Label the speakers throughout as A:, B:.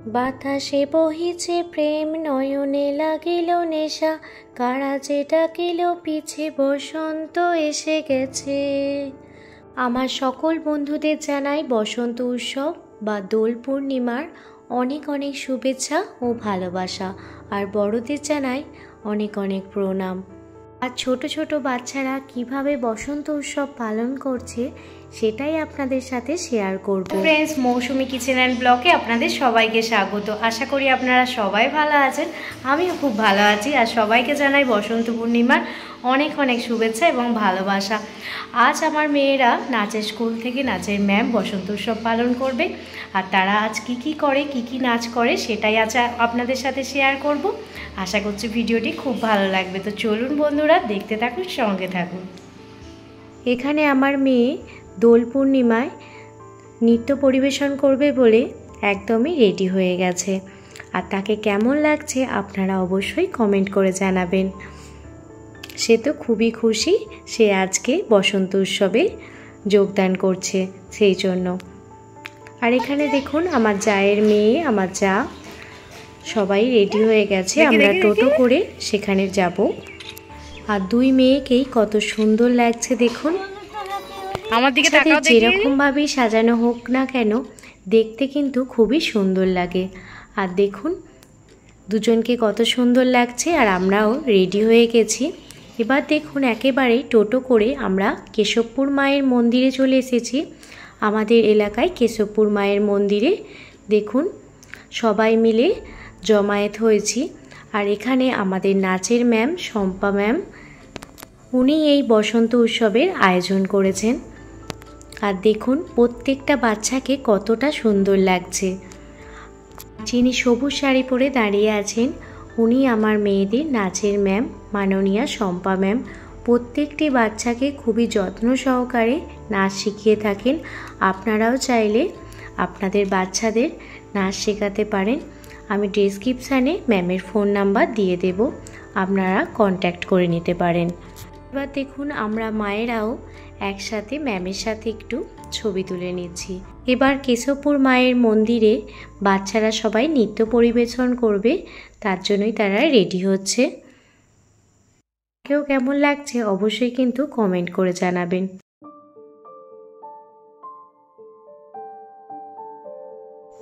A: বাতাসে বহিছে প্রেম, নয়নে লাগিল নেশা, কারা যে ডাকিল পিছে, বসন্ত এসে গেছে। আমার সকল বন্ধুদের জানাই বসন্ত উৎসব বা দোল পূর্ণিমার অনেক অনেক শুভেচ্ছা ও ভালোবাসা, আর বড়দের জানাই অনেক অনেক প্রণাম। আর ছোট ছোট বাচ্চারা কিভাবে বসন্ত উৎসব পালন করছে সেটাই আপনাদের সাথে শেয়ার করব। ফ্রেন্ডস, মৌসুমি কিচেন অ্যান্ড ব্লগে আপনাদের সবাইকে স্বাগত। আশা করি আপনারা সবাই ভালো আছেন, আমিও খুব ভালো আছি। আর সবাইকে জানাই বসন্ত পূর্ণিমার অনেক অনেক শুভেচ্ছা এবং ভালোবাসা। আজ আমার মেয়েরা নাচের স্কুল থেকে নাচের ম্যাম বসন্ত উৎসব পালন করবে, আর তারা আজ কি করে, কি নাচ করে সেটাই আজ আপনাদের সাথে শেয়ার করব। আশা করছি ভিডিওটি খুব ভালো লাগবে। তো চলুন বন্ধুরা, দেখতে থাকুন, সঙ্গে থাকুন। এখানে আমার মেয়ে দোল পূর্ণিমায় নৃত্য পরিবেশন করবে বলে একদমই রেডি হয়ে গেছে, আর তাকে কেমন লাগছে আপনারা অবশ্যই কমেন্ট করে জানাবেন। সে তো খুবই খুশি, সে আজকে বসন্ত উৎসবে যোগদান করছে সেই জন্য। আর এখানে দেখুন আমার জায়ের মেয়ে, আমার যা, সবাই রেডি হয়ে গেছে। আমরা টোটো করে সেখানে যাব। আর দুই মেয়েকেই কত সুন্দর লাগছে দেখুন। আমার দিকে তাকাও, যেরকম ভাবেই সাজানো হোক না কেন দেখতে কিন্তু খুবই সুন্দর লাগে। আর দেখুন দুজনকে কত সুন্দর লাগছে, আর আমরাও রেডি হয়ে গেছি। এবার দেখুন একেবারেই টোটো করে আমরা কেশবপুর মায়ের মন্দিরে চলে এসেছি। আমাদের এলাকায় কেশবপুর মায়ের মন্দিরে দেখুন সবাই মিলে জমায়েত হয়েছি। আর এখানে আমাদের নাচের ম্যাম শম্পা ম্যাম, উনি এই বসন্ত উৎসবের আয়োজন করেছেন। আর দেখুন প্রত্যেকটা বাচ্চাকে কতটা সুন্দর লাগছে। যিনি সবুজ শাড়ি পরে দাঁড়িয়ে আছেন উনি আমার মেয়েদের নাচের ম্যাম মাননীয়া শম্পা ম্যাম। প্রত্যেকটি বাচ্চাকে খুবই যত্ন সহকারে নাচ শিখিয়ে থাকেন। আপনারাও চাইলে আপনাদের বাচ্চাদের নাচ শেখাতে পারেন। আমি ডেসক্রিপশানে ম্যামের ফোন নাম্বার দিয়ে দেব, আপনারা কন্ট্যাক্ট করে নিতে পারেন। এবার দেখুন আমরা মায়েরাও একসাথে ম্যামের সাথে একটু ছবি তুলে নিচ্ছি। এবার কেশবপুর মায়ের মন্দিরে বাচ্চারা সবাই নৃত্য পরিবেশন করবে, তার জন্যই তারা রেডি হচ্ছে। কেউ কেমন লাগছে অবশ্যই কিন্তু কমেন্ট করে জানাবেন।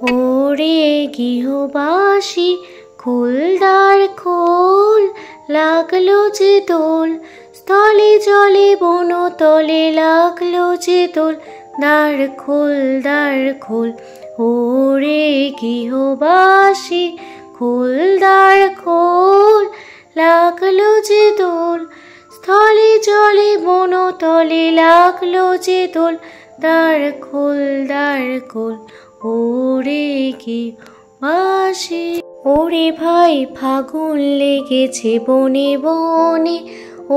A: ওরে গৃহবাসী খোলদার খোল, লাগলো যে দোল, স্থলে জলে বনতলে লাগলো যে দোল, দ্বার খোল দ্বার খোল। ওরে গৃহবাসী খোলদার খোল, লাগলো যে দোল, স্থলে জলে বনতলে লাগলো যে দোল, দ্বার খোল দ্বার খোল। ওরে গৃহবাসী, ওরে ভাই ফাগুন লেগেছে বনে বনে,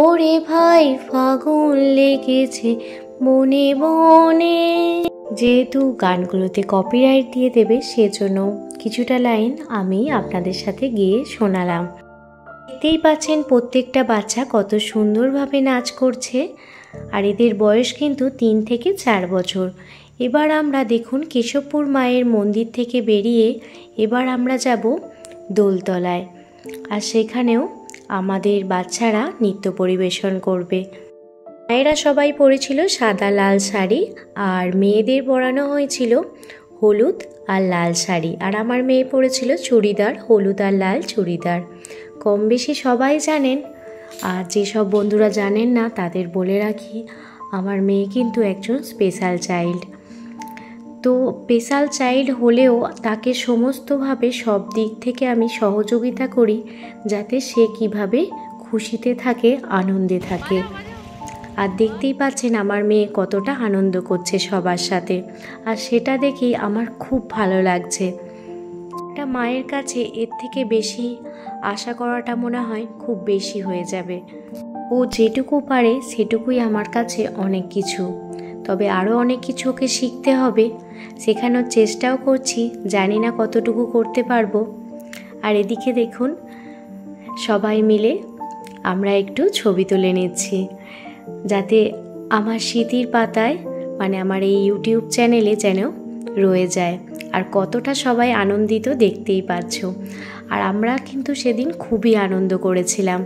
A: ওরে ভাই ফাগুন লেগেছে বনে বনে। যেহেতু গানগুলোতে কপিরাইট দিয়ে দেবে সেজন্য কিছুটা লাইন আমি আপনাদের সাথে গিয়ে শোনালাম। দেখতেই পাচ্ছেন প্রত্যেকটা বাচ্চা কত সুন্দরভাবে নাচ করছে, আর এদের বয়স কিন্তু 3 থেকে 4 বছর। এবার আমরা দেখুন কেশবপুর মায়ের মন্দির থেকে বেরিয়ে এবার আমরা যাব দোলতলায়, আর সেখানেও আমাদের বাচ্চারা নৃত্য পরিবেশন করবে। মায়েরা সবাই পরেছিল সাদা লাল শাড়ি, আর মেয়েদের পরানো হয়েছিল হলুদ আর লাল শাড়ি, আর আমার মেয়ে পরেছিল চুড়িদার, হলুদ আর লাল চুড়িদার। কম বেশি সবাই জানেন, আর যেসব বন্ধুরা জানেন না তাদের বলে রাখি, আমার মেয়ে কিন্তু একজন স্পেশাল চাইল্ড। তো স্পেশাল চাইল্ড হলেও তাকে সমস্তভাবে সব দিক থেকে আমি সহযোগিতা করি, যাতে সে কিভাবে খুশিতে থাকে, আনন্দে থাকে। আর দেখতেই পাচ্ছেন আমার মেয়ে কতটা আনন্দ করছে সবার সাথে, আর সেটা দেখেই আমার খুব ভালো লাগছে। একটা মায়ের কাছে এর থেকে বেশি আশা করাটা মনে হয় খুব বেশি হয়ে যাবে। ও যেটুকু পারে সেটুকুই আমার কাছে অনেক কিছু, তবে আরও অনেক কিছু ওকে শিখতে হবে, শেখানোর চেষ্টাও করছি, জানি না কতটুকু করতে পারবো। আর এদিকে দেখুন সবাই মিলে আমরা একটু ছবি তুলে নিচ্ছি, যাতে আমার স্মৃতির পাতায়, মানে আমার এই ইউটিউব চ্যানেলে যেন রয়ে যায়। আর কতটা সবাই আনন্দিত দেখতেই পাচ্ছ। আর আমরা কিন্তু সেদিন খুবই আনন্দ করেছিলাম,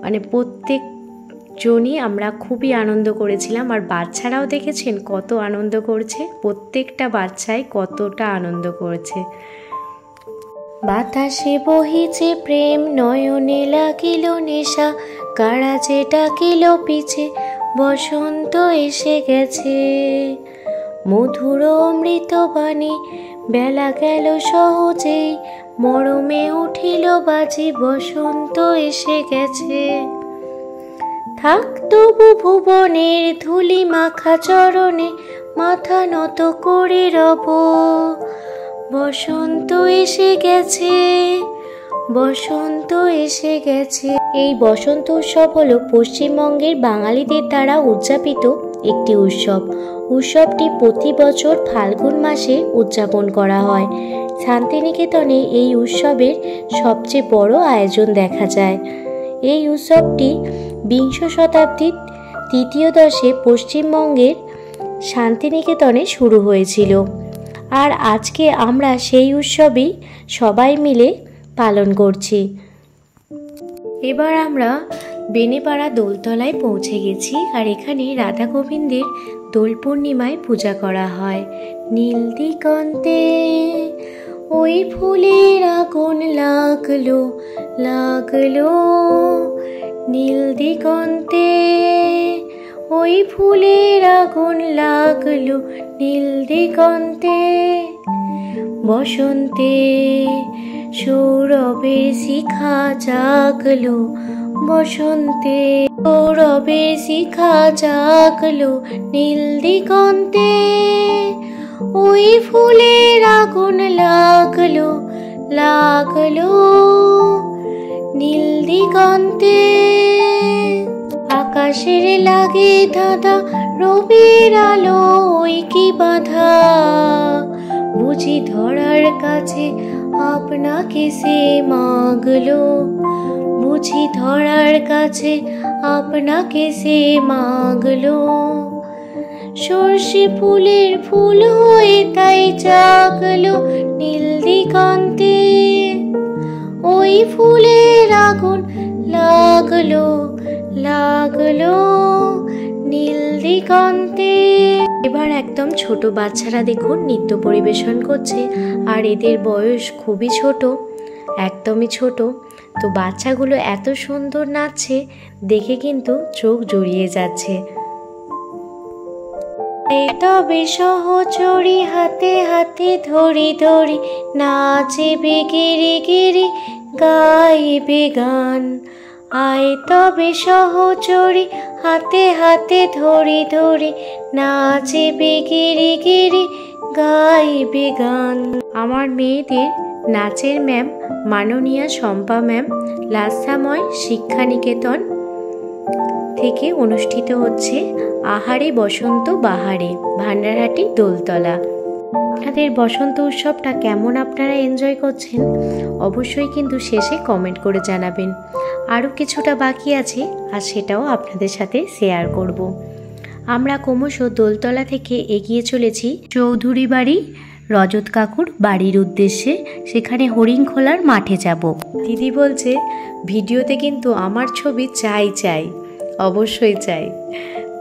A: মানে প্রত্যেকজনই আমরা খুবই আনন্দ করেছিলাম। আর বাচ্চারাও দেখেছেন কত আনন্দ করছে, প্রত্যেকটা বাচ্চাই কতটা আনন্দ করেছে। বাতাসে বহিছে প্রেম, নয়নে লাগিল নেশা, কারা যে ডাকিল পিছে, বসন্ত এসে গেছে। মধুর অমৃত বাণী, বেলা গেল সহজেই, মরমে উঠিল বাজি, বসন্ত এসে গেছে। থাক তবু ভুবনের ধুলি মাখা চরণে, মাথা নত করে রব, বসন্ত এসে গেছে, বসন্ত এসে গেছে। এই বসন্ত উৎসব হলো পশ্চিমবঙ্গের বাঙালিদের দ্বারা উদযাপিত একটি উৎসব। উৎসবটি প্রতি বছর ফাল্গুন মাসে উদযাপন করা হয়। শান্তিনিকেতনে এই উৎসবের সবচেয়ে বড় আয়োজন দেখা যায়। এই উৎসবটি বিংশ শতাব্দীর তৃতীয় দশে পশ্চিমবঙ্গের শান্তিনিকেতনে শুরু হয়েছিল। আর আজকে আমরা সেই উৎসবই সবাই মিলে পালন করছি। এবার আমরা বেনেপাড়া দোলতলায় পৌঁছে গেছি। আর এখানে রাধা গোবিন্দের দোল পূর্ণিমায় পূজা করা হয়। নীল দিগন্তে ওই ফুলের আগুন লাগলো লাগলো, নীল দিগন্তে ওই ফুলের আগুন লাগলো, নীল দিগন্তে। বসন্তে সৌরভের শিখা জাগলো, বসন্তে সৌরভের শিখা জাগলো, নীল দিগন্তে ওই ফুলের আগুন লাগলো লাগলো, নীল দিগন্তে। আকাশের লাগে ধাঁধা, রবির আলো ওই কি বাধা, বুঝি ধরার কাছে আপনাকে সে মাগলো, বুঝি ধরার কাছে আপনাকে সে মাগলো। সর্ষে ফুলের ফুল হয়ে তাই জাগলো, নীল দিগন্তে ওই ফুলের আগুন লাগলো লাগলো, নীল দিগন্তে। এবার একদম ছোট বাচ্চারা দেখুন নৃত্য পরিবেশন করছে। আর এদের বয়স খুবই ছোট, একদমই ছোট। তো বাচ্চাগুলো এত সুন্দর নাচছে, দেখে কিন্তু চোখ জুড়িয়ে যাচ্ছে। তবে সহচরী হাতে হাতে ধরি ধরি, নাচবে গেরে গেরে গাইবে গান। আয় তবে সহচরী হাতে হাতে ধরি ধরি, নাচবে গেরে গেরে গাইবে গান। আমার মেয়েদের নাচের ম্যাম মাননীয়া শম্পা ম্যাম লাসাময় শিক্ষানিকেতন থেকে অনুষ্ঠিত হচ্ছে আহারে বসন্ত বাহারে, ভান্ডারহাটি দোলতলা। আপনাদের বসন্ত উৎসবটা কেমন আপনারা এনজয় করছেন অবশ্যই কিন্তু শেষে কমেন্ট করে জানাবেন। আরও কিছুটা বাকি আছে, আর সেটাও আপনাদের সাথে শেয়ার করব। আমরা ক্রমশ দোলতলা থেকে এগিয়ে চলেছি চৌধুরী বাড়ি রজত কাকুর বাড়ির উদ্দেশ্যে। সেখানে হরিণখোলার মাঠে যাব। দিদি বলছে ভিডিওতে কিন্তু আমার ছবি চাই চাই, অবশ্যই চাই।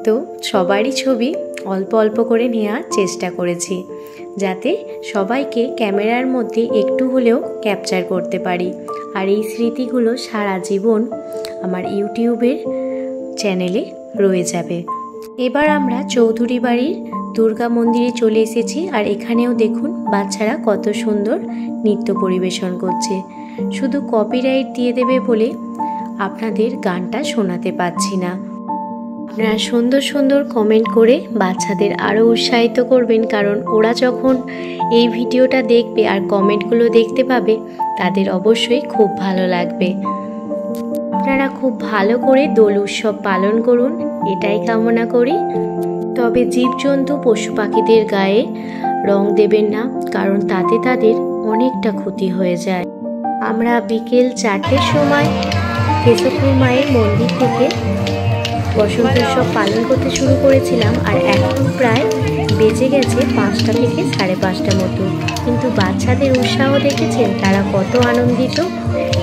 A: তো সবারই ছবি অল্প অল্প করে নেওয়ার চেষ্টা করেছি, যাতে সবাইকে ক্যামেরার মধ্যে একটু হলেও ক্যাপচার করতে পারি। আর এই স্মৃতিগুলো সারা জীবন আমার ইউটিউবের চ্যানেলে রয়ে যাবে। এবার আমরা চৌধুরী বাড়ির দুর্গা মন্দিরে চলে এসেছি। আর এখানেও দেখুন বাচ্চারা কত সুন্দর নৃত্য পরিবেশন করছে। শুধু কপিরাইট দিয়ে দেবে বলে আপনাদের গানটা শোনাতে পাচ্ছি না। আপনারা সুন্দর সুন্দর কমেন্ট করে বাচ্চাদের আরও উৎসাহিত করবেন, কারণ ওরা যখন এই ভিডিওটা দেখবে আর কমেন্টগুলো দেখতে পাবে, তাদের অবশ্যই খুব ভালো লাগবে। আপনারা খুব ভালো করে দোল উৎসব পালন করুন, এটাই কামনা করি। তবে জীবজন্তু পশু পাখিদের গায়ে রং দেবেন না, কারণ তাতে তাদের অনেকটা ক্ষতি হয়ে যায়। আমরা বিকেল 4টের সময় কেশবপুর মায়ের মন্দির থেকে বসন্ত উৎসব পালন করতে শুরু করেছিলাম। আর এখন প্রায় বেজে গেছে 5টা থেকে 5:30 মতো, কিন্তু বাচ্চাদের উৎসাহ দেখেছেন, তারা কত আনন্দিত,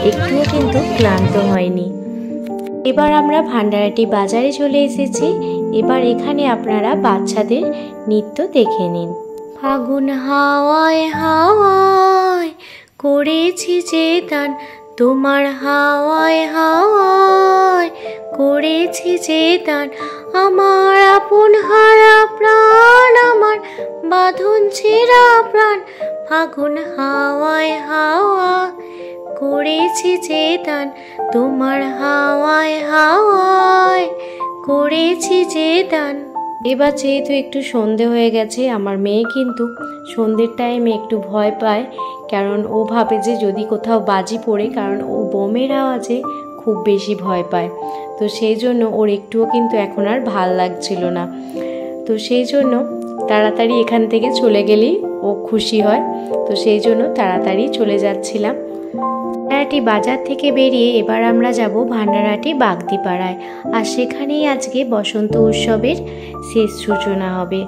A: একটুও কিন্তু ক্লান্ত হয়নি। এবার আমরা ভান্ডারাটি বাজারে চলে এসেছি। এবার এখানে আপনারা বাচ্চাদের নৃত্য দেখে নিন। ফাগুন হাওয়ায় হাওয়ায় করেছি যে দান, তোমার হাওয়ায় হাওয়ায় করেছি যে দান, আমার আপন হারা প্রাণ, আমার বাঁধন ছেঁড়া প্রাণ, ফাগুন হাওয়ায় হাওয়ায় করেছি যে দান, তোমার হাওয়ায় হাওয়ায় করেছি যে দান। এবার যেহেতু একটু সন্ধে হয়ে গেছে, আমার মেয়ে কিন্তু সন্ধ্যের টাইমে একটু ভয় পায়, কারণ ও ভাবে যে যদি কোথাও বাজি পড়ে, কারণ ও বোমের আওয়াজে খুব বেশি ভয় পায়। তো সেই জন্য ওর একটুও কিন্তু এখন আর ভাল লাগছিল না। তো সেই জন্য তাড়াতাড়ি এখান থেকে চলে গেলেই ও খুশি হয়। তো সেই জন্য তাড়াতাড়ি চলে যাচ্ছিলাম। ভান্ডারাটি বাজার থেকে বেরিয়ে এবার আমরা যাব ভান্ডারাটি বাগদিপাড়ায়, আর সেখানেই আজকে বসন্ত উৎসবের শেষ সূচনা হবে।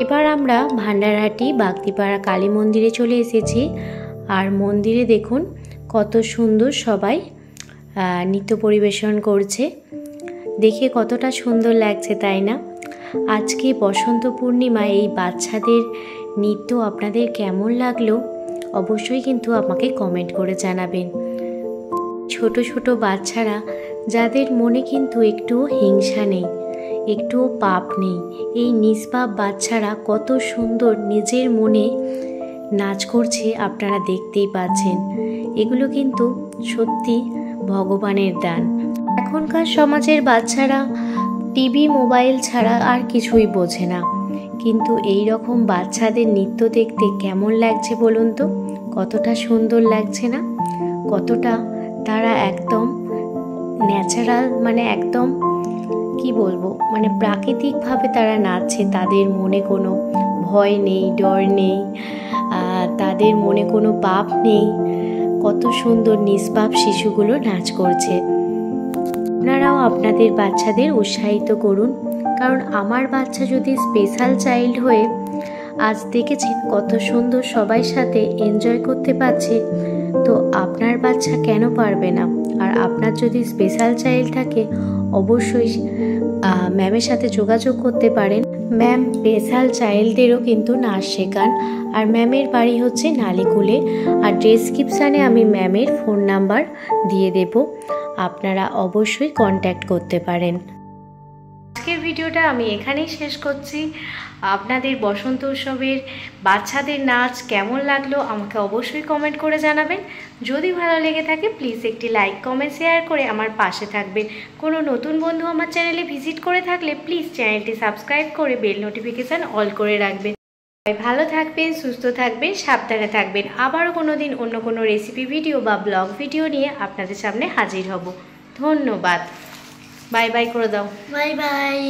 A: এবার আমরা ভান্ডারাটি বাগদিপাড়া কালী মন্দিরে চলে এসেছি, আর মন্দিরে দেখুন কত সুন্দর সবাই নৃত্য পরিবেশন করছে, দেখে কতটা সুন্দর লাগছে, তাই না? আজকে বসন্ত পূর্ণিমা, এই বাচ্চাদের নৃত্য আপনাদের কেমন লাগলো অবশ্যই কিন্তু আমাকে কমেন্ট করে জানাবেন। ছোট ছোট বাচ্চারা, যাদের মনে কিন্তু একটুও হিংসা নেই, একটুও পাপ নেই, এই নিষ্পাপ বাচ্চারা কত সুন্দর নিজের মনে নাচ করছে, আপনারা দেখতেই পাচ্ছেন। এগুলো কিন্তু সত্যি ভগবানের দান। এখনকার সমাজের বাচ্চারা টিভি মোবাইল ছাড়া আর কিছুই বোঝে না, কিন্তু এই রকম বাচ্চাদের নৃত্য দেখতে কেমন লাগছে বলুন তো? কতটা সুন্দর লাগছে না? কতটা তারা একদম ন্যাচারাল, মানে একদম কি বলবো, মানে প্রাকৃতিকভাবে তারা নাচছে। তাদের মনে কোনো ভয় নেই, ডর নেই, তাদের মনে কোনো পাপ নেই। কত সুন্দর নিষ্পাপ শিশুগুলো নাচ করছে। আপনারাও আপনাদের বাচ্চাদের উৎসাহিত করুন, কারণ আমার বাচ্চা যদি স্পেশাল চাইল্ড হয়ে আজ দেখেছেন কত সুন্দর সবাই সাথে এনজয় করতে পারছে, তো আপনার বাচ্চা কেন পারবে না? আর আপনার যদি স্পেশাল চাইল্ড থাকে অবশ্যই ম্যামের সাথে যোগাযোগ করতে পারেন। ম্যাম স্পেশাল চাইল্ডদেরও কিন্তু নাচ শেখান, আর ম্যামের বাড়ি হচ্ছে নালিকুলে, আর ডেসক্রিপশানে আমি ম্যামের ফোন নাম্বার দিয়ে দেব, আপনারা অবশ্যই কন্ট্যাক্ট করতে পারেন। আজকের ভিডিওটা আমি এখানেই শেষ করছি। আপনাদের বসন্ত উৎসবের বাচ্চাদের নাচ কেমন লাগলো আমাকে অবশ্যই কমেন্ট করে জানাবেন। যদি ভালো লেগে থাকে প্লিজ একটি লাইক, কমেন্ট, শেয়ার করে আমার পাশে থাকবেন। কোনো নতুন বন্ধু আমার চ্যানেলে ভিজিট করে থাকলে প্লিজ চ্যানেলটি সাবস্ক্রাইব করে বেল নোটিফিকেশান অল করে রাখবেন। ভালো থাকবেন, সুস্থ থাকবেন, সাবধানে থাকবেন। আবারও কোনো দিন অন্য কোনো রেসিপি ভিডিও বা ব্লগ ভিডিও নিয়ে আপনাদের সামনে হাজির হব। ধন্যবাদ। বাই বাই করে দাও।
B: Bye bye.